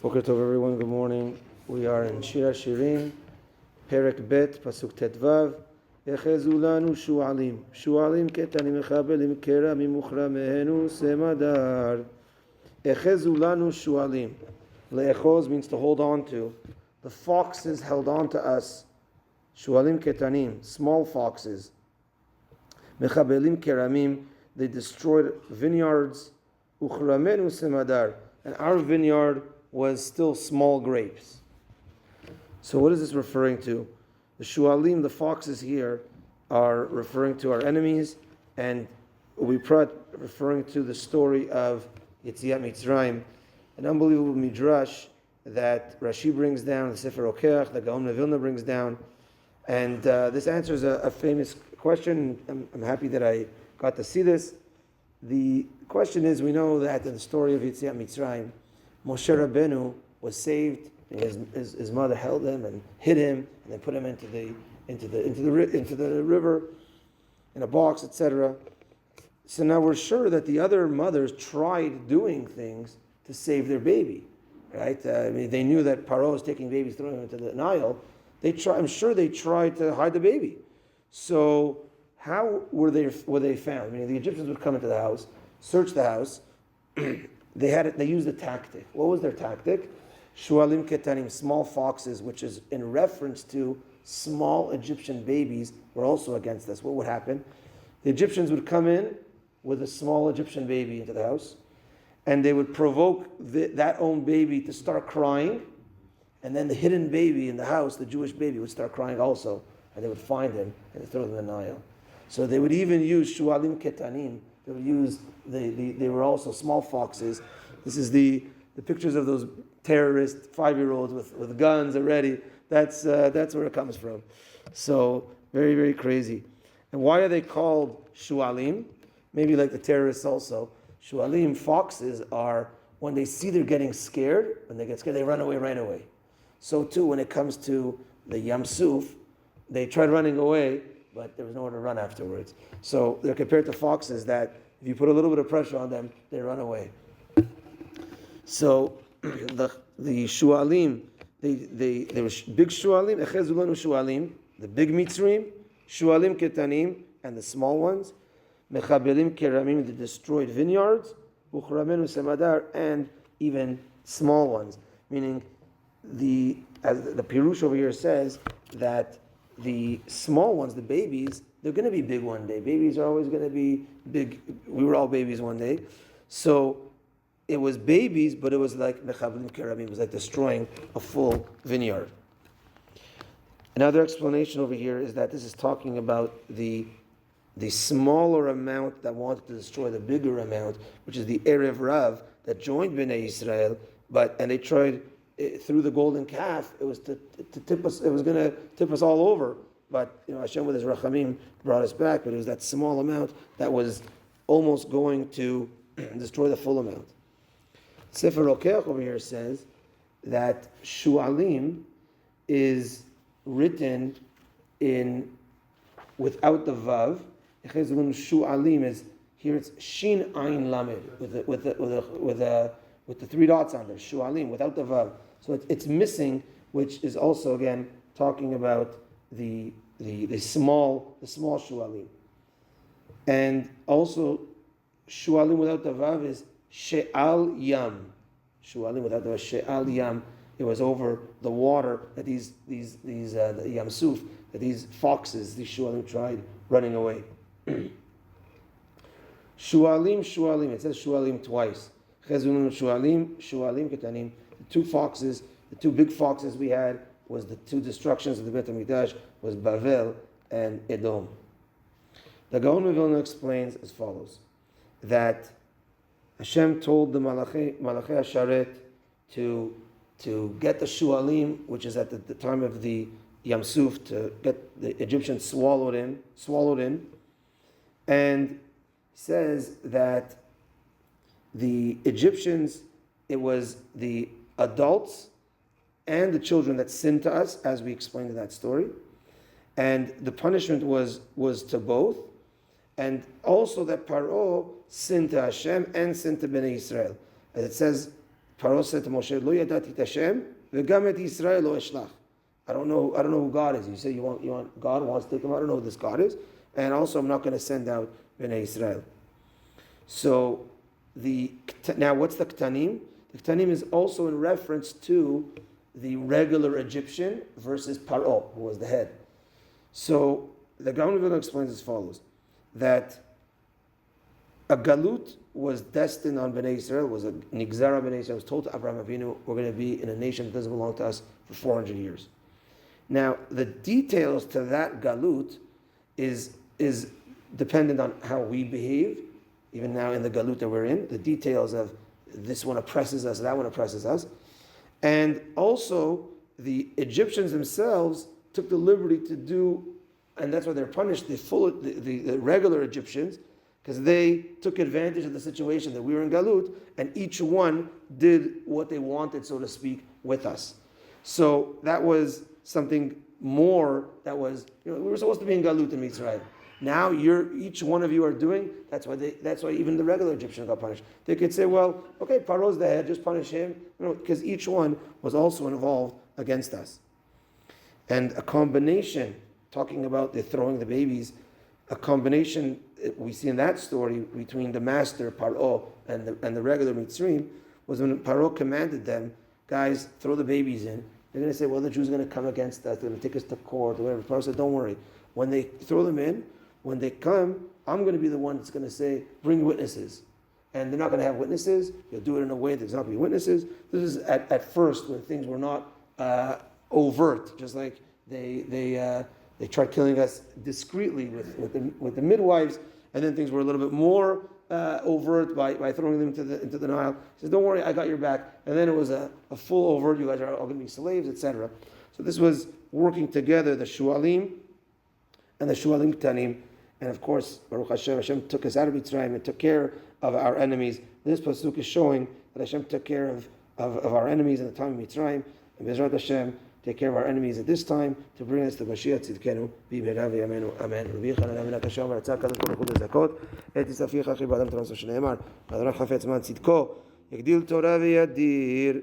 Boker Tov, everyone. Good morning. We are in Shir HaShirim Perek Bet, Pasuk Tetvav. Echezu lanu shu'alim. Shu'alim ketanim mechabelim kera mimuchra mehenu semadar. Echezu lanu shu'alim. Le'echoz means to hold on to. The foxes held on to us. Shu'alim ketanim, small foxes. Mechabelim keramim, they destroyed vineyards. Uchramenu semadar, and our vineyard was still small grapes. So what is this referring to? The shu'alim, the foxes here, are referring to our enemies, and referring to the story of Yetziat Mitzrayim, an unbelievable midrash that Rashi brings down, the Sefer Okeach, the Gaon of Vilna brings down, and this answers a famous question. I'm happy that I got to see this. The question is, we know that in the story of Yetziat Mitzrayim, Moshe Rabbeinu was saved. His mother held him and hid him, and then put him into the river in a box, etc. So now we're sure that the other mothers tried doing things to save their baby, right? They knew that Paro was taking babies, throwing them into the Nile. I'm sure they tried to hide the baby. So how were they found? The Egyptians would come into the house, search the house. They used a tactic. What was their tactic? Shu'alim ketanim, small foxes, which is in reference to small Egyptian babies, were also against us. What would happen? The Egyptians would come in with a small Egyptian baby into the house, and they would provoke that own baby to start crying, and then the hidden baby in the house, the Jewish baby, would start crying also, and they would find him and throw them in the Nile. So they would even use Shu'alim ketanim. They would use they were also small foxes. This is the pictures of those terrorist 5-year-olds with guns already. That's where it comes from. So very, very crazy. And why are they called Shu'alim? Maybe like the terrorists also. Shu'alim, foxes, are when they see they're getting scared, when they get scared, they run away right away. So too, when it comes to the Yam Suf, they tried running away, but there was nowhere to run afterwards. So they're compared to foxes that if you put a little bit of pressure on them, they run away. So the shu'alim, they were big shu'alim, echezulanu shu'alim, the big mitzrim, shu'alim ketanim, and the small ones, mechabelim keramim, the destroyed vineyards, uchramenu semadar, and even small ones. Meaning, as the Pirush over here says, that the small ones, the babies, they're going to be big one day. Babies are always going to be big. We were all babies one day. So it was babies, but it was like mechabelim keramim. It was like destroying a full vineyard. Another explanation over here is that this is talking about the smaller amount that wanted to destroy the bigger amount, which is the Erev Rav that joined Bnei Yisrael, and they tried through the golden calf. It was to tip us. It was going to tip us all over. But Hashem with His rachamim brought us back. But it was that small amount that was almost going to destroy the full amount. Sefer Okeach over here says that Shu'alim is written without the vav. Shu'alim is here. It's Shin Ayin Lamed with the 3 dots on there. Shu'alim without the vav. So it's missing, which is also again talking about the small shu'alim. And also shu'alim without the vav is she'al yam. Shu'alim without the vav, she'al yam. It was over the water that these the yam suf, that these foxes, these shu'alim tried running away. Shu'alim. It says shu'alim twice. Chezulun shu'alim ketanim. The 2 foxes, the 2 big foxes we had, was the 2 destructions of the Beit HaMikdash, was Bavel and Edom. The Gaon of Vilna explains as follows, that Hashem told the Malachei Hasharet to get the Shu'alim, which is at the time of the Yam Suf, to get the Egyptians swallowed in, and says that the Egyptians, it was the adults and the children that sinned to us, as we explained in that story, and the punishment was to both, and also that Paro sinned to Hashem and sinned to Bnei Yisrael, as it says Paro said to Moshe, Lo yadati Hashem, v'gam et Yisrael lo eshlach. I don't know who God is. You say you want God wants to take him. I don't know who this God is, and also I'm not going to send out Bnei Yisrael. So now what's the Ktanim? The Ktanim is also in reference to the regular Egyptian versus Paro, who was the head. So the Gaon of Vilna explains as follows: that a galut was destined on Bnei Yisrael, was a nigzara Bnei Yisrael, was told to Abraham Avinu, we're going to be in a nation that doesn't belong to us for 400 years. Now, the details to that galut is dependent on how we behave, even now in the galut that we're in, the details of this one oppresses us, that one oppresses us. And also, the Egyptians themselves took the liberty to do, and that's why they're punished, the regular Egyptians, because they took advantage of the situation that we were in galut, and each one did what they wanted, so to speak, with us. So that was something more that was, we were supposed to be in galut in Yisrael. Now each one of you are doing, that's why even the regular Egyptian got punished. They could say, well, okay, Paro's the head, just punish him, because each one was also involved against us. And a combination, talking about the throwing the babies, a combination we see in that story between the master Paro and the regular Mitzrayim was when Paro commanded them, guys, throw the babies in. They're going to say, well, the Jews are going to come against us, they're going to take us to court, or whatever. Paro said, don't worry. When they throw them in, when they come, I'm going to be the one that's going to say, bring witnesses. And they're not going to have witnesses. You'll do it in a way that there's not going to be witnesses. This is at first when things were not overt, just like they tried killing us discreetly with the midwives, and then things were a little bit more overt by throwing them into the Nile. He says, don't worry, I got your back. And then it was a full overt, you guys are all going to be slaves, etc. So this was working together, the Shualim and the Shualim Ktanim. And of course, Baruch Hashem took us out of Mitzrayim and took care of our enemies. This Pasuk is showing that Hashem took care of our enemies in the time of Mitzrayim. And Bezrat Hashem, take care of our enemies at this time to bring us to Mashiach Tzidkenu. B'mehera v'yameinu. Amen. Rabbi Yochanan Amin HaKasham v'ratzah HaKadosh Baruch Hu lezakot et Yisrael achi b'adam Torah Shneimar. Adonai chafetz man tzidko yagdil Torah v'yadir.